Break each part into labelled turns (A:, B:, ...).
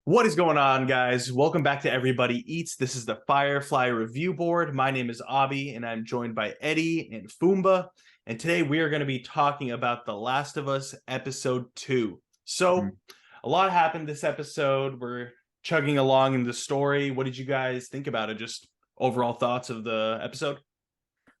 A: What is going on, guys? Welcome back to Everybody Eats. This is the Firefly Review Board. My name is Abhi, and I'm joined by Eddie and Fumba. And today we are going to be talking about The Last of Us Episode 2. So, a lot happened this episode. We're chugging along in the story. What did you guys think about it? Just overall thoughts of the episode?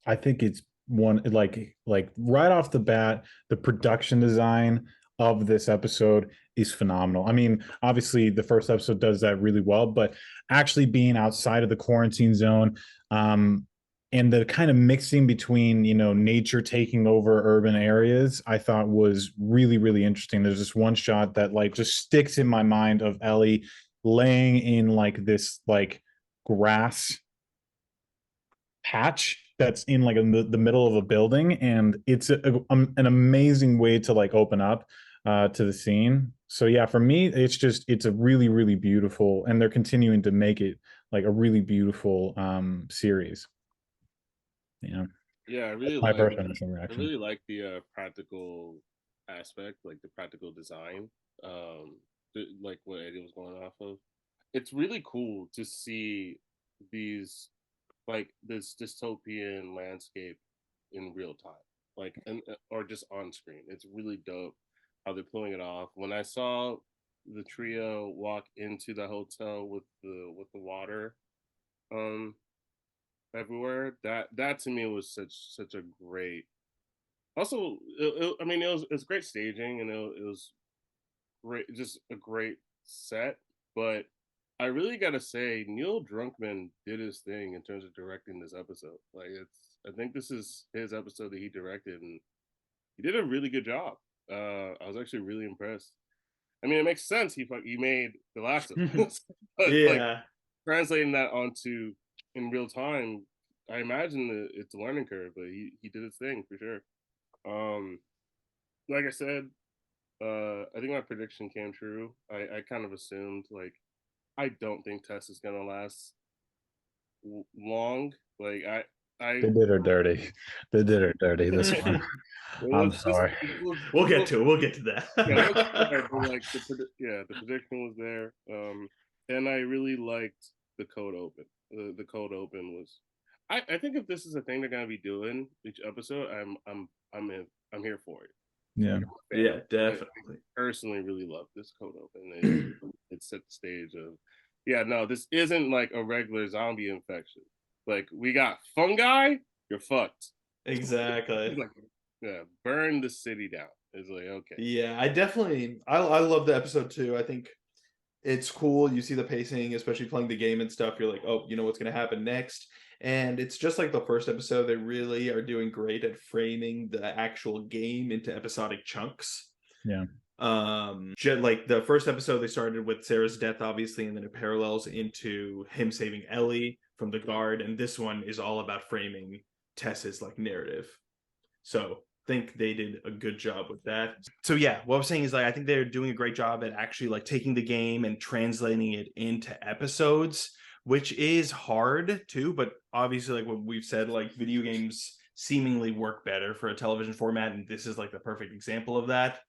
B: I think it's one like right off the bat, the production design of this episode is phenomenal. I mean, obviously the first episode does that really well, but actually being outside of the quarantine zone, and the kind of mixing between, nature taking over urban areas, I thought was really, really interesting. There's this one shot that like just sticks in my mind of Ellie laying in like this like grass patch that's in like the middle of a building, and it's an amazing way to like open up to the scene. So yeah, for me it's a really, really beautiful, and they're continuing to make it like a really beautiful series. Yeah,
C: Yeah,
B: that's my first initial
C: I
B: reaction.
C: really like the practical aspect, like the practical design, like what Eddie was going off of. It's really cool to see these, like this dystopian landscape in real time, like or just on screen. It's really dope how they're pulling it off. When I saw the trio walk into the hotel with the water, um, everywhere, that to me was such a great. Also, I mean, it was great staging, and it was great, just a great set. But I really gotta say, Neil Drunkman did his thing in terms of directing this episode. Like, I think this is his episode that he directed, and he did a really good job. I was actually really impressed. I mean, it makes sense. He made The Last of Us, but like
A: Yeah.
C: translating that onto in real time, I imagine that it's a learning curve, but he did his thing for sure. Um, like I said, I think my prediction came true. I kind of assumed, like, I don't think Tess is gonna last long. Like I
B: They did her dirty. They did her dirty this one. I'm
C: it was
B: sorry.
A: We'll get to it. We'll get to
C: yeah, we'll get there,
A: that.
C: but like the prediction was there. And I really liked the code open. The code open was. I think if this is a thing they're gonna be doing each episode, I'm here for it.
B: Yeah.
C: Like, I'm a fan of
A: Yeah,
C: it.
A: definitely.
C: I personally really love this code open. It set the stage of, yeah, no, this isn't like a regular zombie infection. Like, we got fungi, you're fucked.
A: Exactly.
C: Like, yeah, burn the city down. It's like, okay.
A: Yeah, I love the episode too. I think it's cool. You see the pacing, especially playing the game and stuff. You're like, oh, you know what's going to happen next. And it's just like the first episode. They really are doing great at framing the actual game into episodic chunks.
B: Yeah.
A: Like the first episode, they started with Sarah's death, obviously, and then it parallels into him saving Ellie from the guard. And this one is all about framing Tess's like narrative. So think they did a good job with that. So yeah, what I'm saying is like I think they're doing a great job at actually like taking the game and translating it into episodes, which is hard too, but obviously like what we've said, like video games seemingly work better for a television format, and this is like the perfect example of that.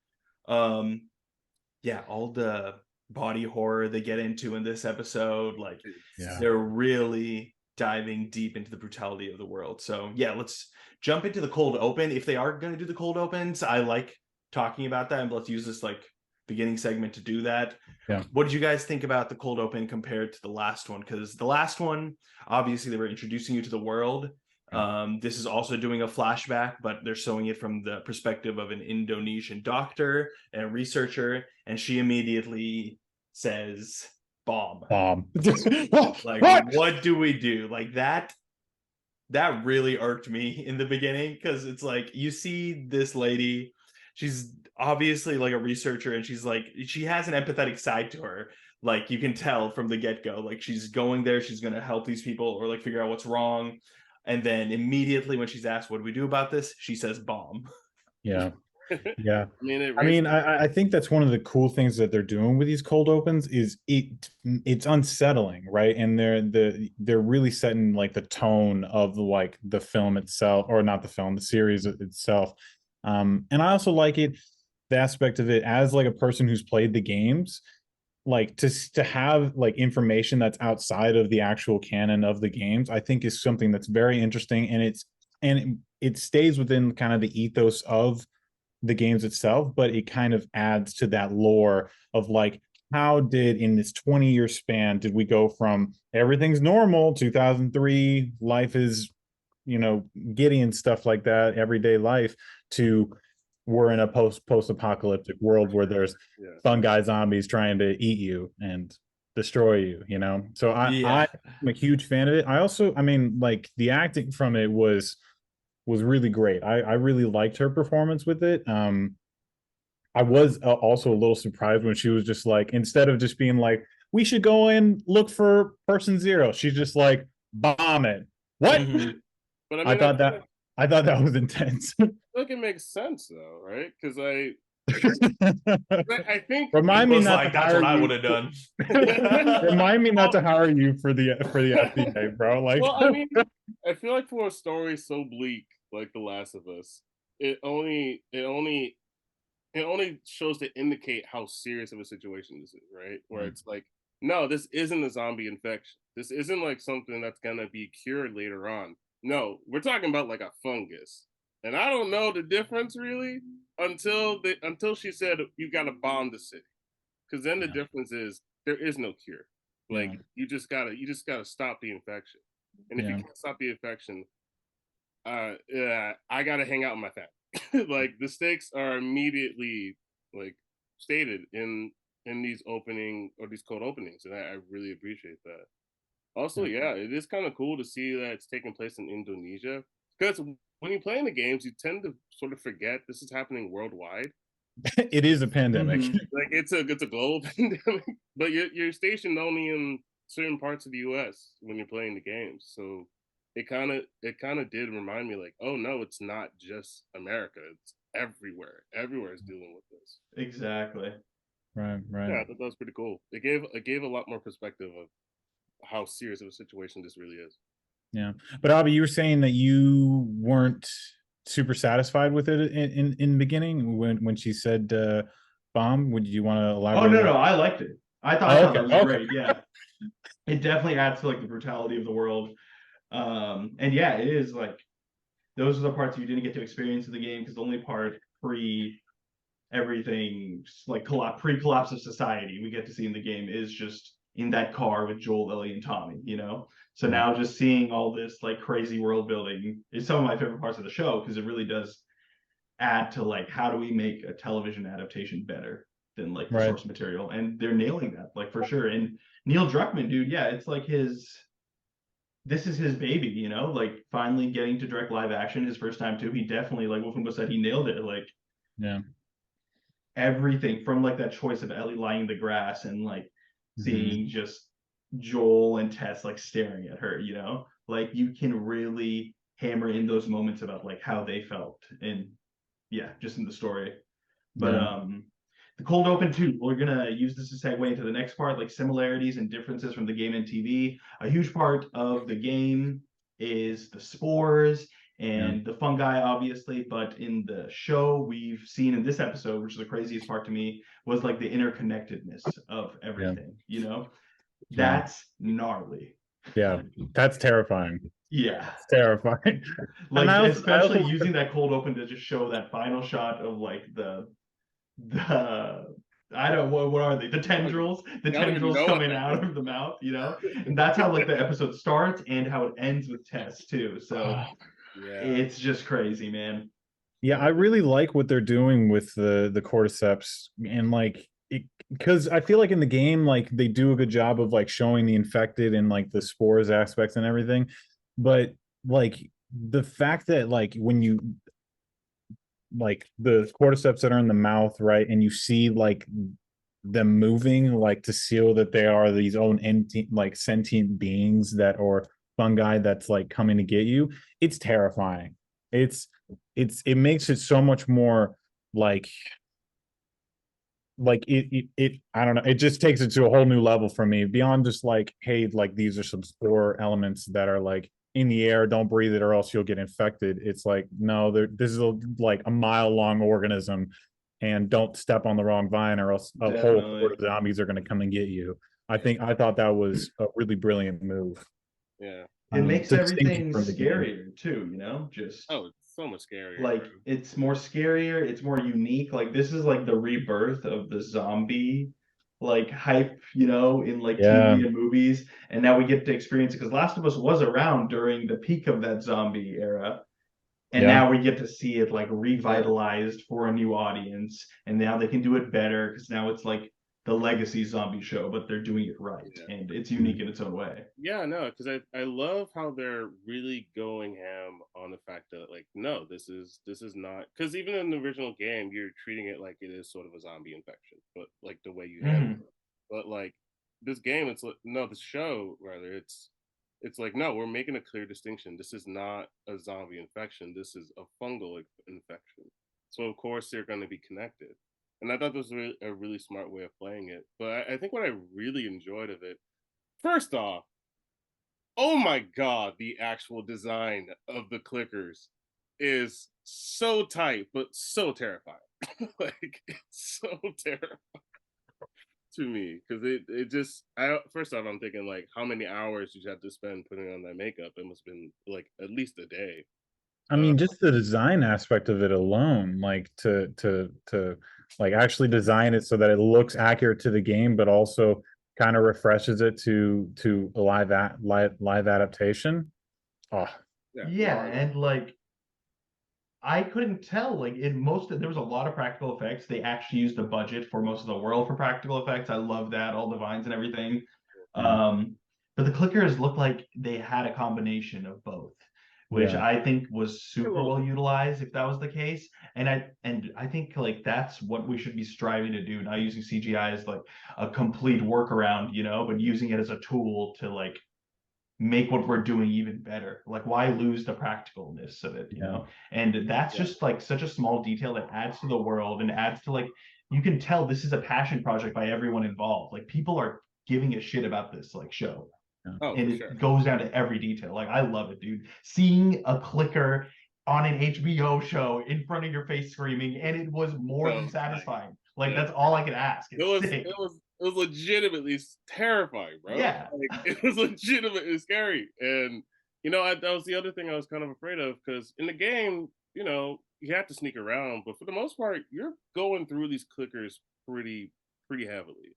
A: Yeah, all the body horror they get into in this episode, like
B: Yeah.
A: they're really diving deep into the brutality of the world. So yeah, let's jump into the cold open. If they are going to do the cold opens, I like talking about that, and let's use this like beginning segment to do that.
B: Yeah.
A: What did you guys think about the cold open compared to the last one? Because the last one, obviously, they were introducing you to the world. This is also doing a flashback, but they're showing it from the perspective of an Indonesian doctor and researcher, and she immediately says, "Bomb." Like, what do we do? Like that really irked me in the beginning, because it's like you see this lady, she's obviously like a researcher, and she's like, she has an empathetic side to her. Like you can tell from the get-go, like she's going there, she's going to help these people or like figure out what's wrong. And then immediately when she's asked, what do we do about this? She says, bomb.
B: Yeah. Yeah.
C: I mean,
B: I think that's one of the cool things that they're doing with these cold opens is it's unsettling, right? And they're really setting like the tone of like the film itself, or not the film, the series itself. And I also like the aspect of it as like a person who's played the games. like to have like information that's outside of the actual canon of the games, I think is something that's very interesting, and it stays within kind of the ethos of the games itself, but it kind of adds to that lore of like, how did in this 20-year span did we go from everything's normal 2003 life is, you know, Gideon stuff like that, everyday life, to we're in a post-apocalyptic world where there's fungi zombies trying to eat you and destroy you, you know. So
A: Yeah.
B: I'm a huge fan of it. I also, I mean, like the acting from it was really great. I really liked her performance with it. I was also a little surprised when she was just like, instead of just being like, we should go and look for person zero, she's just like, bomb it. What?
A: Mhm.
C: But I
B: I
C: mean,
B: thought that I thought that was intense.
C: like it makes sense though, right? Because I think
B: Remind me
A: Was
B: not
A: like,
B: to
A: that's
B: hire
A: what I would
B: you.
A: have done.
B: Remind me not
C: well,
B: to hire you for the FDA, bro. Like,
C: well, I mean, I feel like for a story so bleak like The Last of Us, it only shows to indicate how serious of a situation this is, right? Where it's like, no, this isn't a zombie infection. This isn't like something that's gonna be cured later on. No, we're talking about like a fungus. And I don't know the difference really until she said you gotta bomb the city. Because then the
B: yeah,
C: difference is there is no cure. Like
B: yeah,
C: you just gotta stop the infection. And if you
B: yeah,
C: can't stop the infection, yeah, I gotta hang out with my family. Like the stakes are immediately like stated in these opening or these code openings, and I really appreciate that. Also,
B: yeah.
C: yeah, it is kind of cool to see that it's taking place in Indonesia because when you play in the games, you tend to sort of forget this is happening worldwide.
B: It is a pandemic.
A: Mhm.
C: Like it's a global pandemic, but you're stationed only in certain parts of the U.S. when you're playing the games. So it kind of did remind me like, oh no, it's not just America. It's everywhere. Everywhere is dealing with this.
A: Exactly.
B: Right, right.
C: Yeah, I thought that was pretty cool. It gave a lot more perspective of how serious of a situation this really is.
B: Yeah. But Abby, you were saying that you weren't super satisfied with it in the beginning when she said bomb. Would you want to
A: Oh,
B: elaborate a
A: no,
B: little?
A: no, I liked it. I
B: Oh,
A: thought
B: okay.
A: that was
B: Okay.
A: great. Yeah. It definitely adds to like the brutality of the world. And yeah, it is like those are the parts you didn't get to experience in the game because the only part pre everything like pre-collapse of society we get to see in the game is just in that car with Joel, Ellie, and Tommy, you know? So
B: Yeah.
A: now just seeing all this like crazy world building is some of my favorite parts of the show because it really does add to like how do we make a television adaptation better than like the
B: Right.
A: source material, and they're nailing that like for sure. And Neil Druckmann, dude, yeah, it's like this is his baby, you know, like finally getting to direct live action his first time too. He definitely, like Wolfengo said, he nailed it. Like
B: Yeah.
A: everything from like that choice of Ellie lying in the grass and like
B: Hmm.
A: seeing just Joel and Tess like staring at her, you know, like you can really hammer in those moments about like how they felt and yeah, just in the story. But
B: Yeah.
A: the cold open too, we're gonna use this to segue into the next part, like similarities and differences from the game and TV. A huge part of the game is the spores
B: Yeah.
A: and the fungi, obviously, but in the show we've seen in this episode, which is the craziest part to me, was like the interconnectedness of
B: Yeah.
A: everything, you know?
B: Yeah.
A: That's gnarly.
B: Yeah. That's terrifying.
A: Yeah.
B: It's terrifying. And
A: Like
B: I also
A: especially using that cold open to just show that final shot of like the I don't what are they? The tendrils, the
C: I don't even
A: tendrils
C: know what
A: coming
C: that
A: out of the mouth, you know? And that's how like the episode starts and how it ends with Tess too. So
C: yeah.
A: it's just crazy, man.
B: Yeah, I really like what they're doing with the cordyceps, and like it, because I feel like in the game like they do a good job of like showing the infected and like the spores aspects and everything, but like the fact that like when you like the cordyceps that are in the mouth, right, and you see like them moving like to seal that they are these own like sentient beings that or fungi that's like coming to get you, it's terrifying. it's it makes it so much more like it I don't know, it just takes it to a whole new level for me beyond just like, hey, like these are some spore elements that are like in the air, don't breathe it or else you'll get infected. It's like, no, this is like a mile long organism, and don't step on the wrong vine, or else a whole horde of zombies are going to come and get you. I thought that was a really brilliant move.
C: Yeah.
A: It makes everything
B: from the game.
A: scarier too, you know? Just
C: it's so much scarier.
A: like it's more scarier, it's more unique. Like this is like the rebirth of the zombie like hype, you know, in like TV and movies. And now we get to experience it because Last of Us was around during the peak of that zombie era. And now we get to see it like revitalized for a new audience. And now they can do it better because now it's like the legacy zombie show, but they're doing it right. And it's unique in its own way.
C: Yeah, no, because I love how they're really going ham on the fact that like, no, this is not, because even in the original game, you're treating it like it is sort of a zombie infection, but like the way you handle it. But like this game, it's like, no, the show rather, it's like, no, we're making a clear distinction. This is not a zombie infection. This is a fungal infection. So of course they're going to be connected. And I thought this was a really smart way of playing it. But I think what I really enjoyed of it, first off, oh my God, the actual design of the clickers is so tight, but so terrifying. Like, it's so terrifying to me because it just, first off, I'm thinking like, how many hours did you have to spend putting on that makeup? It must have been like at least a day.
B: I mean, just the design aspect of it alone, like to like actually design it so that it looks accurate to the game, but also kind of refreshes it to a live adaptation. Oh,
A: yeah, and like I couldn't tell. Like there was a lot of practical effects. They actually used the budget for most of the world for practical effects. I love that, all the vines and everything. But the clickers looked like they had a combination of both, which I think was super well utilized if that was the case. And I think like that's what we should be striving to do, not using CGI as like a complete workaround, you know, but using it as a tool to like make what we're doing even better. Like why lose the practicalness of it, you know? And that's just like such a small detail that adds to the world and adds to like, you can tell this is a passion project by everyone involved. Like people are giving a shit about this like show. And it goes down to every detail. Like I love it, dude. Seeing a clicker on an HBO show in front of your face screaming, and it was more than satisfying. Like that's all I could ask.
C: It was legitimately terrifying, bro.
A: Yeah,
C: like, it was legitimately scary. And you know, that was the other thing I was kind of afraid of, because in the game, you know, you have to sneak around, but for the most part, you're going through these clickers pretty heavily.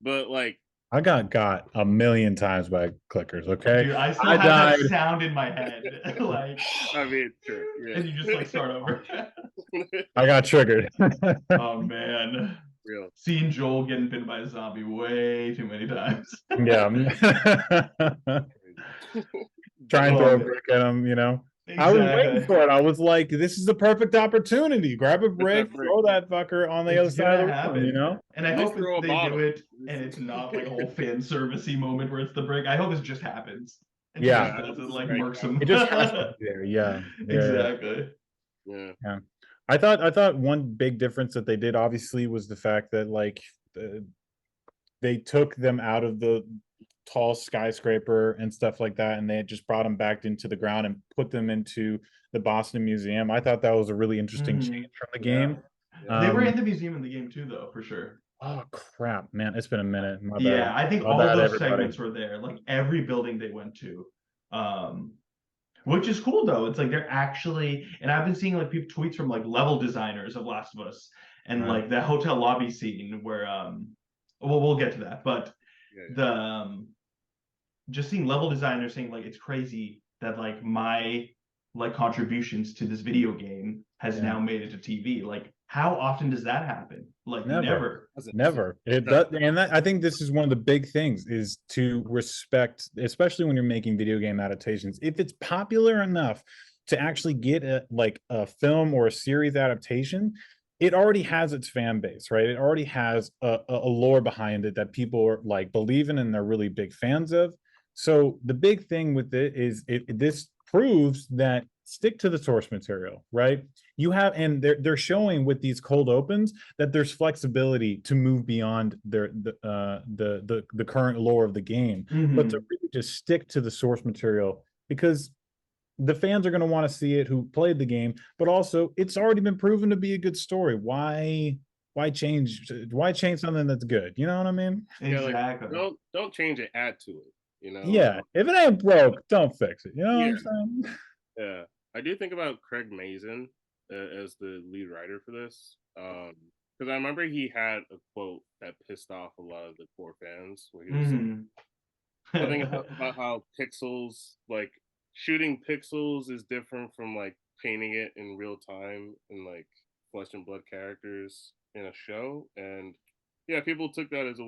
C: But like,
B: I got a million times by clickers. Okay,
A: dude, I still have that sound in my head. Like,
C: I mean, sure,
A: and you just like start over.
B: I got triggered.
A: Oh man,
C: real.
A: Seeing Joel getting bitten by a zombie way too many times.
B: Yeah. Try and throw a brick at him, you know. Exactly. I was waiting for it. I was like, this is the perfect opportunity. Grab a brick, throw that fucker on the other side of the room, you know?
A: And I hope they do it and it's not like a whole fan servicey moment where it's the brick. I hope it just happens. And
B: yeah.
A: It doesn't like murks him.
B: It just has to be there. Yeah.
A: Exactly.
C: Yeah.
B: I thought one big difference that they did obviously was the fact that like they took them out of the tall skyscraper and stuff like that, and they had just brought them back into the ground and put them into the Boston Museum. I thought that was a really interesting change from the game.
A: They were in the museum in the game too, though, for sure.
B: Oh crap, man! It's been a minute. My bad.
A: Yeah, I think all those segments were there. Like every building they went to, which is cool though. It's like they're actually, and I've been seeing like people tweets from like level designers of Last of Us, and like the hotel lobby scene where well, we'll get to that, but the just seeing level designers saying like it's crazy that like my like contributions to this video game has now made it to TV. Like how often does that happen? Like never.
B: It does, and I think this is one of the big things is to respect, especially when you're making video game adaptations. If it's popular enough to actually get a film or a series adaptation, it already has its fan base, right? It already has a lore behind it that people are like believe in and they're really big fans of. So the big thing with it is this proves that stick to the source material, right? You have, and they're showing with these cold opens that there's flexibility to move beyond the current lore of the game, but to really just stick to the source material, because the fans are going to want to see it who played the game, but also it's already been proven to be a good story. Why why change something that's good? You know what I mean?
A: Exactly.
C: Yeah, like, don't change it, add to it. You know,
B: Yeah, if it ain't broke, don't fix it. You know
C: yeah,
B: what I'm saying?
C: yeah. I do think about Craig Mazin as the lead writer for this, because I remember he had a quote that pissed off a lot of the core fans, where he was something about how pixels, like shooting pixels, is different from like painting it in real time and like flesh and blood characters in a show. And yeah, people took that as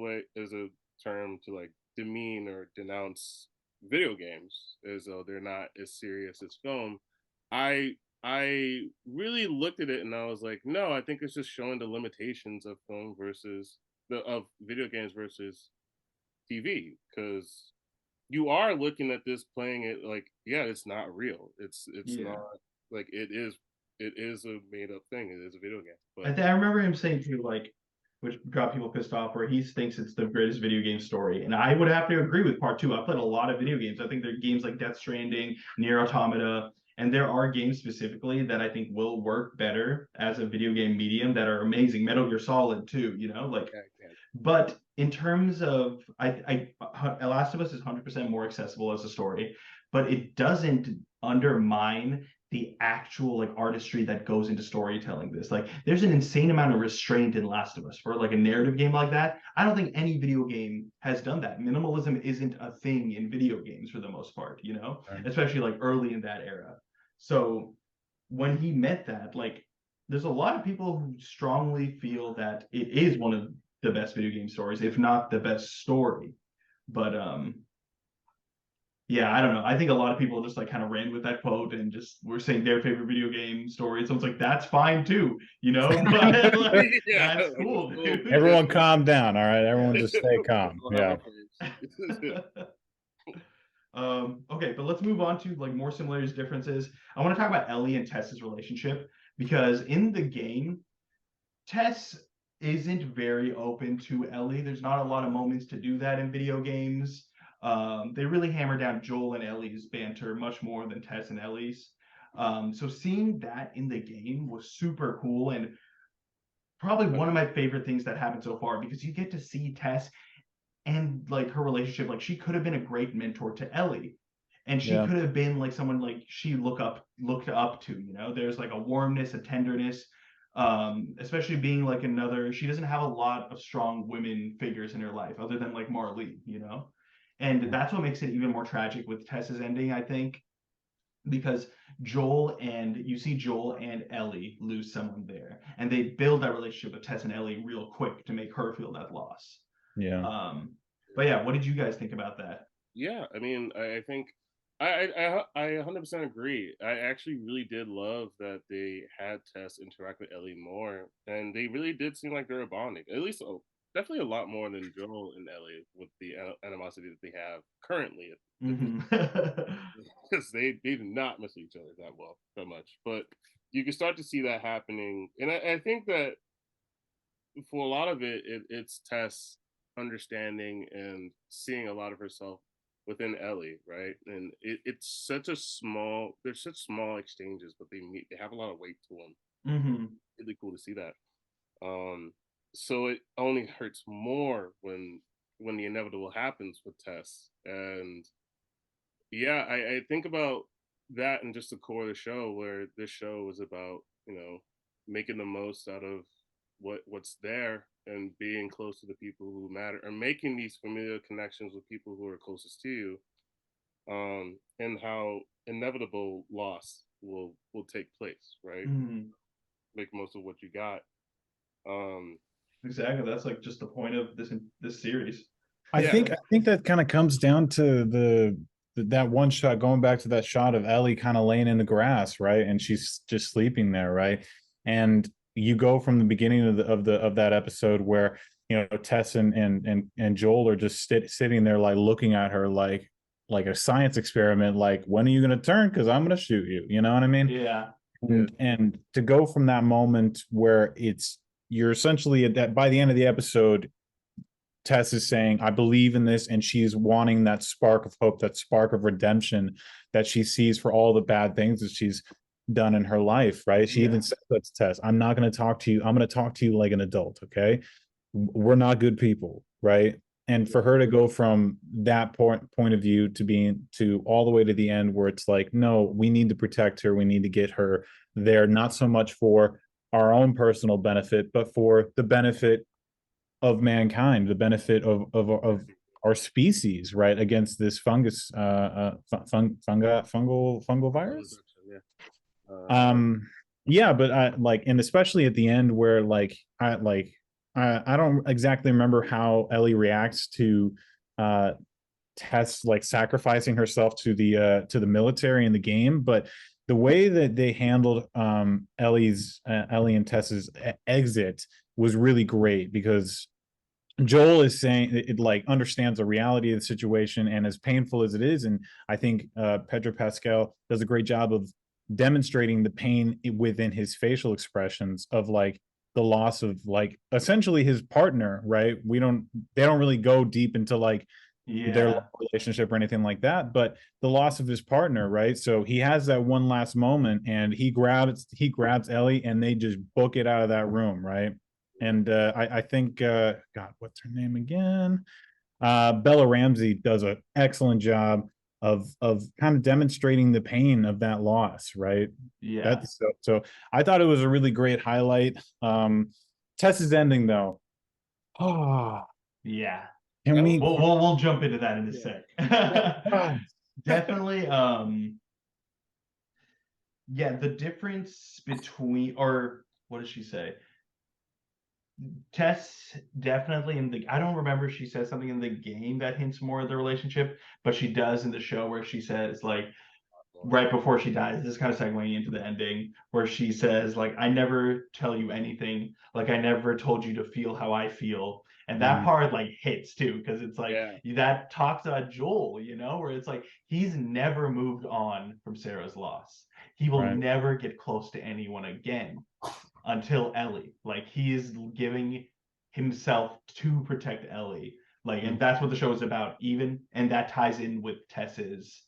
C: a term to like demean or denounce video games as though they're not as serious as film. I really looked at it and I was like, no, I think it's just showing the limitations of film versus of video games versus TV, because you are looking at this, playing it like, yeah, it's not real. It's
A: Yeah.
C: not like it is a made up thing. It is a video game. But
A: I remember him saying too, like, which got people pissed off, where he thinks it's the greatest video game story. And I would have to agree with part two. I played a lot of video games. I think there are games like Death Stranding, Nier Automata, and there are games specifically that I think will work better as a video game medium that are amazing. Metal Gear Solid too, you know, like.
C: yeah,
A: But in terms of, Last of Us is 100% more accessible as a story, but it doesn't undermine the actual like artistry that goes into storytelling this. Like there's an insane amount of restraint in Last of Us for like a narrative game like that. I don't think any video game has done that. Minimalism isn't a thing in video games for the most part, you know, especially like early in that era. So when he meant that, like there's a lot of people who strongly feel that it is one of the best video game stories, if not the best story. But yeah, I don't know. I think a lot of people just like kind of ran with that quote and just were saying their favorite video game story. So it's like that's fine too, you know. But like,
C: yeah,
A: that's cool, dude.
B: Everyone calm down, all right? Everyone just stay calm. Yeah.
A: Okay, but let's move on to like more similarities, differences. I want to talk about Ellie and Tess's relationship because in the game, Tess isn't very open to Ellie. There's not a lot of moments to do that in video games. They really hammer down Joel and Ellie's banter much more than Tess and Ellie's. So seeing that in the game was super cool and probably one of my favorite things that happened so far because you get to see Tess and like her relationship. Like she could have been a great mentor to Ellie. And she could have been like someone like she looked up to, you know. There's like a warmness, a tenderness, especially being like another. She doesn't have a lot of strong women figures in her life other than like Marlene, you know. And that's what makes it even more tragic with Tess's ending, I think, because you see Joel and Ellie lose someone there, and they build that relationship with Tess and Ellie real quick to make her feel that loss.
B: Yeah.
A: But yeah, what did you guys think about that?
C: Yeah, I mean, I think I 100% agree. I actually really did love that they had Tess interact with Ellie more, and they really did seem like they were bonding. At least, definitely a lot more than Joel and Ellie with the animosity that they have currently, because they do not miss each other that much. But you can start to see that happening, and I think that for a lot of it's Tess understanding and seeing a lot of herself within Ellie, right? And it's such a small, there's such small exchanges, but they have a lot of weight to them. Really cool to see that. So it only hurts more when the inevitable happens with Tess. And yeah, I think about that and just the core of the show, where this show is about, making the most out of what's there and being close to the people who matter, or making these familiar connections with people who are closest to you, and how inevitable loss will take place, right? Make most of what you got.
A: Exactly. That's like just the point of this series.
B: I think that kind of comes down to that one shot, going back to that shot of Ellie kind of laying in the grass, right? And she's just sleeping there, right? And you go from the beginning of that episode where Tess and Joel are just sitting there like looking at her like a science experiment, like, when are you going to turn, because I'm going to shoot you, you know what I mean?
A: Yeah.
B: And to go from that moment where you're essentially at that, by the end of the episode, Tess is saying, I believe in this, and she's wanting that spark of hope, that spark of redemption that she sees for all the bad things that she's done in her life, right? She
A: Yeah.
B: even said that to Tess, I'm not going to talk to you. I'm going to talk to you like an adult, okay? We're not good people, right? And for her to go from that point of view to being to all the way to the end where it's like, no, we need to protect her. We need to get her there, not so much for our own personal benefit, but for the benefit of mankind, the benefit of our species, right, against this fungus, fungal virus. Yeah, but I like, and especially at the end where I don't exactly remember how Ellie reacts to Tess like sacrificing herself to the military in the game, but the way that they handled Ellie and Tess's exit was really great because Joel is saying it like understands the reality of the situation, and as painful as it is, and I think Pedro Pascal does a great job of demonstrating the pain within his facial expressions of like the loss of like essentially his partner, right? They don't really go deep into like their relationship or anything like that, but the loss of his partner, right? So he has that one last moment and he grabs Ellie and they just book it out of that room, right? And I think God, what's her name again? Bella Ramsey does an excellent job of kind of demonstrating the pain of that loss, right?
A: Yeah.
B: That's so I thought it was a really great highlight. Tess's ending though. Oh,
A: yeah.
B: Can we
A: we'll jump into that in a sec. Definitely yeah, the difference between, or what does she say? Tess definitely I don't remember if she says something in the game that hints more of the relationship, but she does in the show where she says like right before she dies, this is kind of segueing into the ending where she says like, I never tell you anything, like I never told you to feel how I feel. And that part like hits too, because it's like that talks about Joel, where it's like he's never moved on from Sarah's loss. He will never get close to anyone again until Ellie. Like he is giving himself to protect Ellie. Like, and that's what the show is about, even, and that ties in with Tess's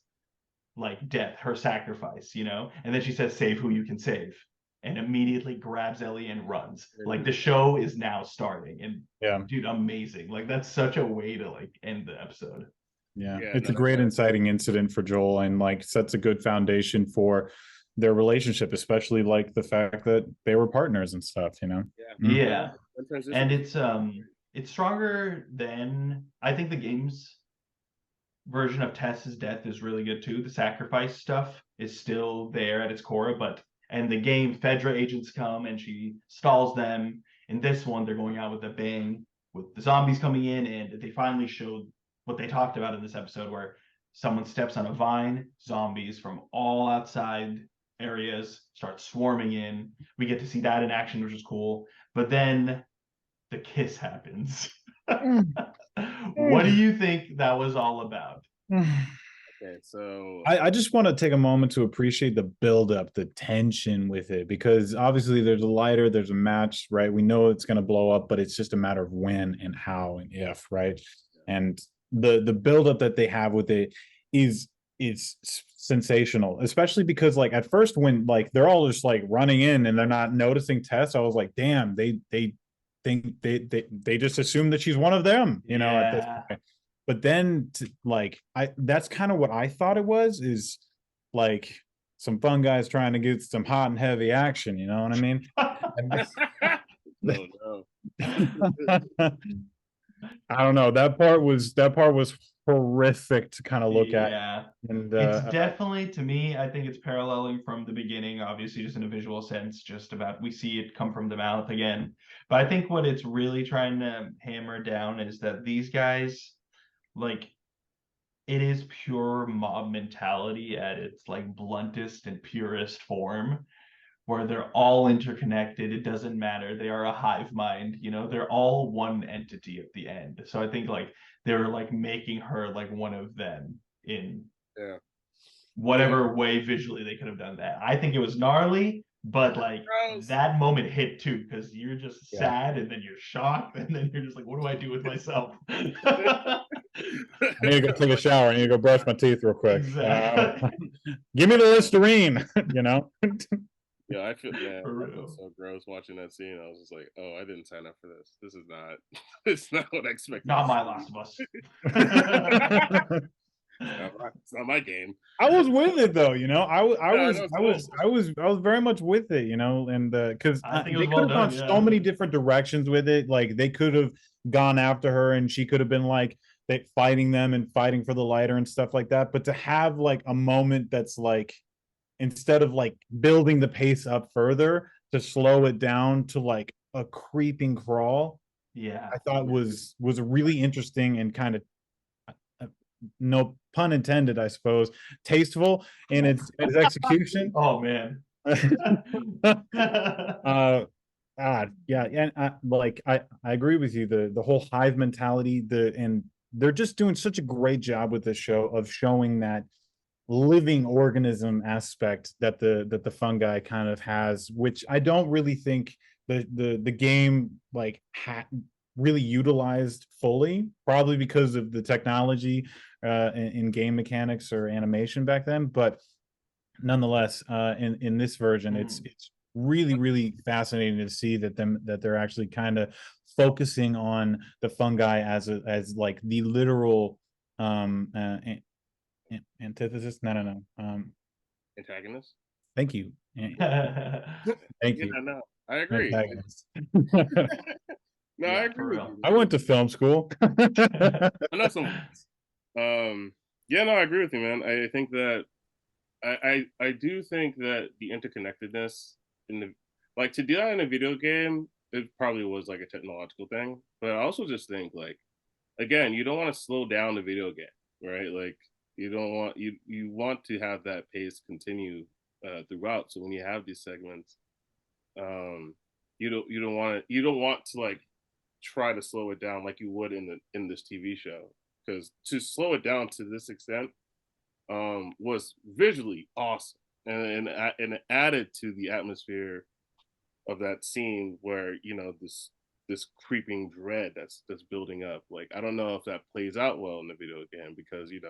A: like death, her sacrifice, And then she says, save who you can save. And immediately grabs Ellie and runs. Like the show is now starting. And dude, amazing. Like that's such a way to like end the episode.
B: Yeah, it's a great inciting incident for Joel and like sets a good foundation for their relationship, especially like the fact that they were partners and stuff,
A: Yeah. And it's stronger than I think the game's version of Tess's death is really good too. The sacrifice stuff is still there at its core, and the game Fedra agents come and she stalls them. In this one, they're going out with a bang with the zombies coming in, and they finally showed what they talked about in this episode where someone steps on a vine, zombies from all outside areas start swarming in. We get to see that in action, which is cool. But then the kiss happens. What do you think that was all about?
C: Okay, so
B: I just want to take a moment to appreciate the buildup, the tension with it, because obviously there's a match, right? We know it's going to blow up, but it's just a matter of when and how and if, right? And the buildup that they have with it is sensational, especially because like at first when like they're all just like running in and they're not noticing Tess, I was like, damn, they think they just assume that she's one of them, at this point. But then that's kind of what I thought it was, is like some fun guys trying to get some hot and heavy action, you know what I mean?
C: No.
B: I don't know. That part was horrific to kind of look at.
A: Yeah.
B: And
A: it's definitely, to me, I think it's paralleling from the beginning, obviously just in a visual sense, just about we see it come from the mouth again. But I think what it's really trying to hammer down is that these guys, like, it is pure mob mentality at its like bluntest and purest form, where they're all interconnected. It doesn't matter. They are a hive mind, they're all one entity at the end. So I think like they're like making her like one of them in whatever way visually they could have done that. I think it was gnarly, but like that moment hit too, because you're just sad and then you're shocked and then you're just like, what do I do with myself?
B: I need to go take a shower. I need to go brush my teeth real quick.
A: Exactly.
B: Give me the Listerine,
C: Yeah, I feel
A: For
C: I feel
A: real.
C: so gross watching that scene. I was just like, oh, I didn't sign up for this. This is not it's not what I expected.
A: Not my Last of Us.
C: It's not my game.
B: I was with it though, I
C: Yeah,
B: was,
C: no, it's
B: I
C: cool.
B: was, I was, I was very much with it, and because
A: I think it
B: they
A: was
B: could
A: well
B: have gone
A: done.
B: so
A: Yeah.
B: many different directions with it. Like they could have gone after her, and she could have been like they fighting them and fighting for the lighter and stuff like that. But to have like a moment that's like instead of like building the pace up further, to slow it down to like a creeping crawl,
A: Yeah.
B: I thought was really interesting and kind of no pun intended, I suppose, tasteful in its execution.
A: Oh man.
B: Yeah, and I agree with you. The whole hive mentality, and they're just doing such a great job with this show of showing that living organism aspect that the fungi kind of has, which I don't really think the game like really utilized fully, probably because of the technology in game mechanics or animation back then. But nonetheless, in this version, it's really really fascinating to see that they're actually kind of focusing on the fungi as like the literal antithesis. No.
C: Antagonist.
B: Thank you. Thank you.
C: No, I agree.
B: Antagonist.
C: No,
A: Yeah,
C: I agree
A: for
C: with
A: real.
C: you.
B: I went to film school.
C: I know someone else. Yeah, no, I agree with you, man. I think that I do think that the interconnectedness in the like to do that in a video game, it probably was like a technological thing. But I also just think like again, you don't want to slow down the video game, right? Like you don't want you want to have that pace continue throughout. So when you have these segments, you don't want to like try to slow it down like you would in this TV show, because to slow it down to this extent was visually awesome, and it added to the atmosphere of that scene where this creeping dread that's building up. Like I don't know if that plays out well in the video game, because you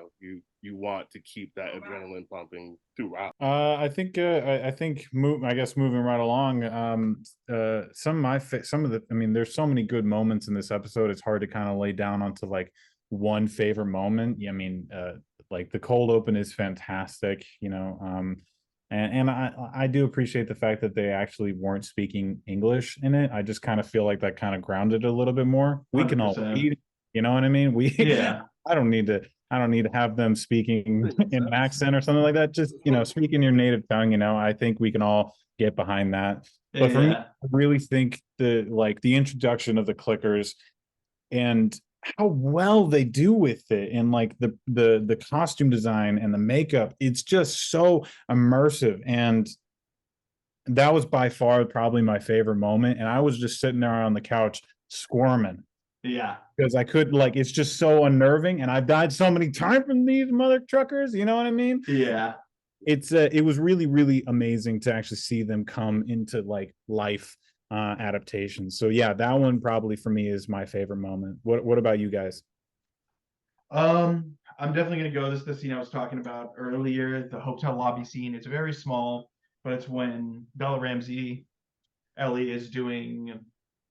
C: want to keep that adrenaline pumping throughout.
B: I think I guess moving right along. Some of the I mean, there's so many good moments in this episode. It's hard to kind of lay down onto like one favorite moment. I mean, like the cold open is fantastic. And I do appreciate the fact that they actually weren't speaking English in it. I just kind of feel like that kind of grounded it a little bit more. We can all
A: 100%.
B: read, you know what I mean?
A: Yeah.
B: I don't need to have them speaking in an accent or something like that. Just speak in your native tongue. I think we can all get behind that. But for me, I really think the introduction of the clickers and how well they do with it, and like the costume design and the makeup, it's just so immersive. And that was by far probably my favorite moment. And I was just sitting there on the couch squirming.
A: Yeah.
B: Because I could it's just so unnerving, and I've died so many times from these mother truckers. You know what I mean?
A: Yeah.
B: It was really really amazing to actually see them come into like life adaptations. So yeah, that one probably for me is my favorite moment. What about you guys?
A: I'm definitely gonna go. This is the scene I was talking about earlier, the hotel lobby scene. It's very small, but it's when Bella Ramsey, Ellie, is doing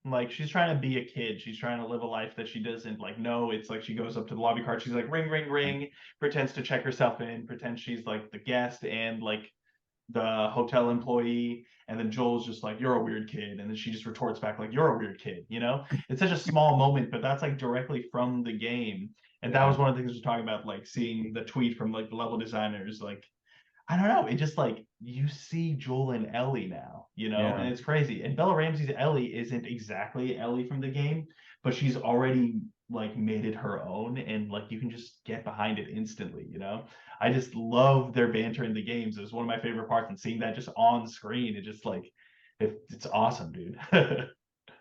A: like she's trying to be a kid. She's trying to live a life that she doesn't like know. It's like she goes up to the lobby card, she's like ring, ring, ring, pretends to check herself in, pretends she's like the guest and like the hotel employee, and then Joel's just like, you're a weird kid, and then she just retorts back like, you're a weird kid. It's such a small moment, but that's like directly from the game. And that was one of the things we're talking about, like seeing the tweet from like the level designers. Like, I don't know, it just like you see Joel and Ellie now,
B: Yeah.
A: and it's crazy. And Bella Ramsey's Ellie isn't exactly Ellie from the game, but she's already like made it her own, and like you can just get behind it instantly. I just love their banter in the games. It was one of my favorite parts, and seeing that just on screen, it just like it's awesome, dude.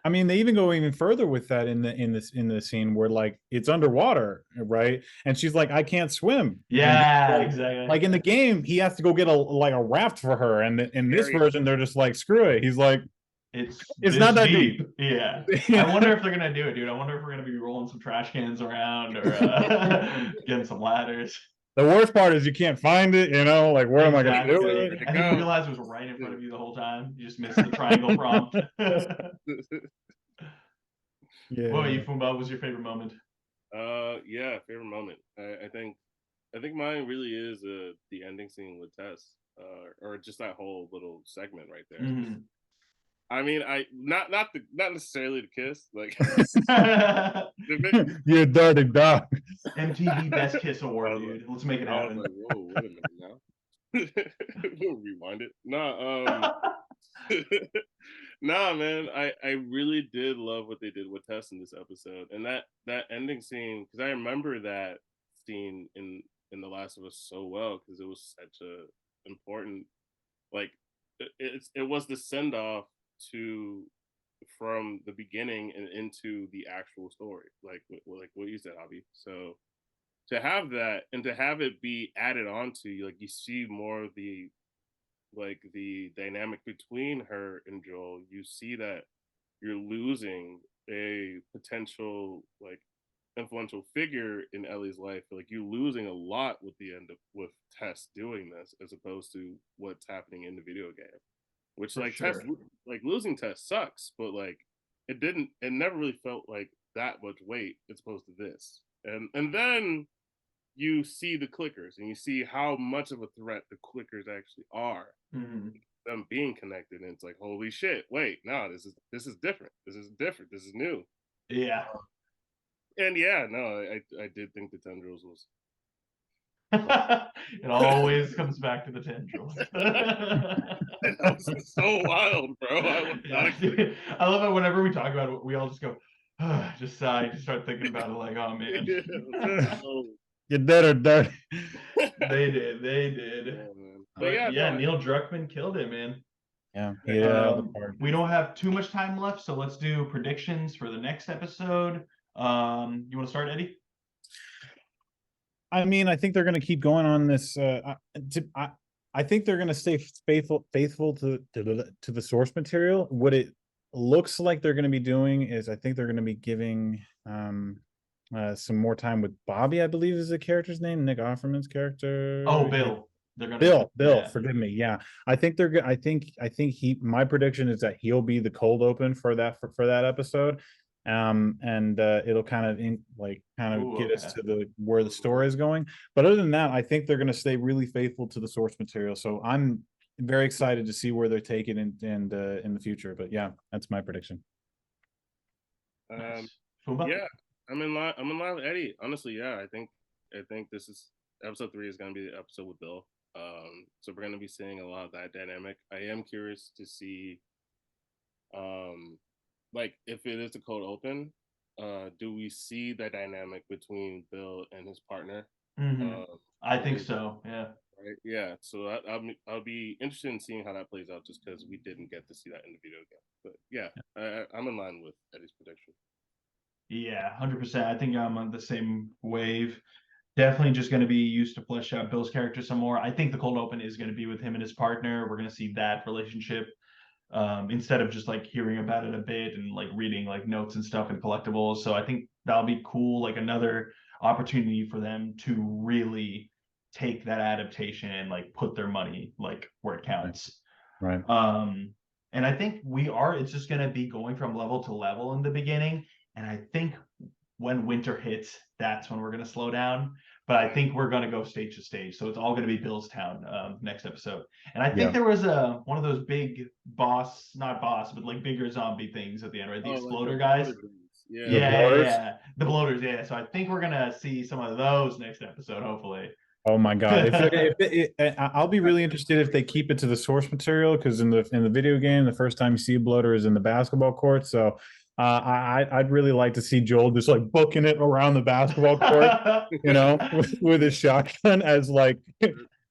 B: I mean, they even go even further with that in the scene where like it's underwater, right? And she's like, I can't swim.
A: Yeah,
B: like,
A: exactly.
B: Like in the game, he has to go get a raft for her, and in this version, they're just like, screw it. He's like,
A: It's
B: It's not that deep.
A: Yeah. I wonder if they're gonna do it, dude. I wonder if we're gonna be rolling some trash cans around or getting some ladders.
B: The worst part is you can't find it, like where am I gonna do
A: Exactly.
B: it?
A: And then you realize it was right in front of you the whole time. You just missed the triangle prompt.
B: Yeah.
A: What about you, Fumba? What was your favorite moment?
C: Yeah, favorite moment. I think mine really is the ending scene with Tess, or just that whole little segment right there.
A: Mhm.
C: I mean, I not necessarily the kiss, like
B: You dirty dog.
A: MTV Best Kiss Award,
C: like,
A: dude. Let's make it
C: I was
A: happen.
C: like, whoa, wait a minute now. We'll rewind it. Nah, man. I really did love what they did with Tess in this episode, and that ending scene, because I remember that scene in The Last of Us so well, because it was such a important, like, it was the send off to from the beginning and into the actual story, like what you said, Abhi. So to have that and to have it be added on to you, like you see more of the dynamic between her and Joel, you see that you're losing a potential like influential figure in Ellie's life. Like you're losing a lot with the end of with Tess doing this as opposed to what's happening in the video game. Which
A: For
C: like
A: sure.
C: Tess, like losing Tess sucks, but like it never really felt like that much weight as opposed to this. And then you see the clickers and you see how much of a threat the clickers actually are.
A: Mm-hmm.
C: Them being connected, and it's like, holy shit! Wait, no, this is different. This is different. This is new.
A: Yeah.
C: And yeah, no, I did think the tendrils was.
A: It always comes back to the tendrils.
C: That was so wild, bro.
A: I love it whenever we talk about it, we all just go, just sigh, just start thinking about it like, oh man.
B: You did or dirty.
A: They did.
C: Yeah,
A: But yeah, Neil Druckmann killed it, man.
B: Yeah,
A: we don't have too much time left, so let's do predictions for the next episode. You want to start, Eddie?
B: I mean, I think they're going to keep going on this. I think they're going to stay faithful to the source material. What it looks like they're going to be doing is, I think they're going to be giving some more time with Bobby, I believe is the character's name, Nick Offerman's character.
A: Oh, Bill.
B: They're gonna Bill. Forgive me. Yeah, I think they're good. I think he. My prediction is that he'll be the cold open for that episode, and it'll kind of get us to where the story is going. But other than that, I think they're going to stay really faithful to the source material. So I'm very excited to see where they're taking in the future. But yeah, that's my prediction.
C: Yeah, I'm in line with Eddie. Honestly, yeah, I think this is episode 3 is going to be the episode with Bill. So we're going to be seeing a lot of that dynamic. I am curious to see, like if it is a cold open, do we see that dynamic between Bill and his partner?
A: Mm-hmm. I think so. Yeah.
C: Right. Yeah. So I'll be interested in seeing how that plays out, just because we didn't get to see that in the video game. But yeah, I'm in line with Eddie's prediction.
A: Yeah, 100%. I think I'm on the same wave. Definitely just going to be used to flesh out Bill's character some more. I think the cold open is going to be with him and his partner. We're going to see that relationship instead of just like hearing about it a bit and like reading like notes and stuff and collectibles. So I think that'll be cool. Like another opportunity for them to really take that adaptation and like put their money like where it counts.
B: Right.
A: And I think it's just going to be going from level to level in the beginning. And I think when winter hits, that's when we're going to slow down. But I think we're going to go stage to stage. So it's all going to be Bill's Town next episode. And I think there was one of those big not boss, but like bigger zombie things at the end, right? The exploder guys. Yeah. The bloaters, yeah. So I think we're going to see some of those next episode, hopefully.
B: Oh my god! I'll be really interested if they keep it to the source material, because in the video game, the first time you see a bloater is in the basketball court. So I'd really like to see Joel just like booking it around the basketball court, with his shotgun as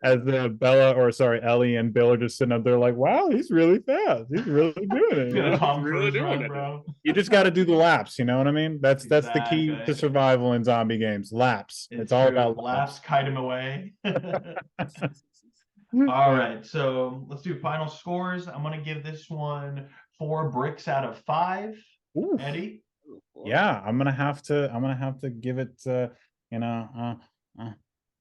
B: Ellie and Bill are just sitting up there like, wow, he's really fast. He's really doing it.
A: Tom Cruise run, bro.
B: You just got to do the laps. You know what I mean? That's the key to survival in zombie games. Laps. It's all about
A: laps. Kite him away. All right, so let's do final scores. I'm gonna give this one 4 bricks out of 5.
B: Ooh.
A: Eddie?
B: Yeah, I'm gonna have to give it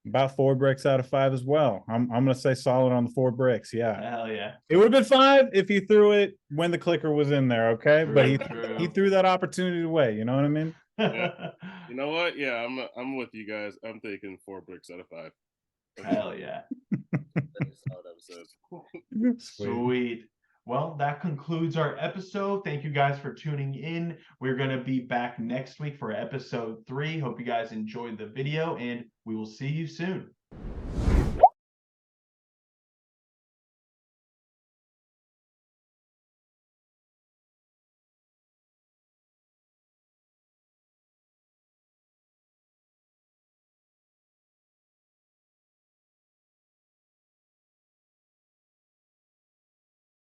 B: about 4 bricks out of 5 as well. I'm gonna say solid on the 4 bricks. Yeah.
A: Hell yeah.
B: It would have been 5 if he threw it when the clicker was in there, okay?
A: True,
B: but he
A: true.
B: threw that opportunity away, you know what I mean?
C: Yeah. You know what? Yeah, I'm with you guys. I'm taking 4 bricks out of 5.
A: Hell yeah.
C: Very solid episode.
A: Sweet. Well, that concludes our episode. Thank you guys for tuning in. We're going to be back next week for episode 3. Hope you guys enjoyed the video, and we will see you soon.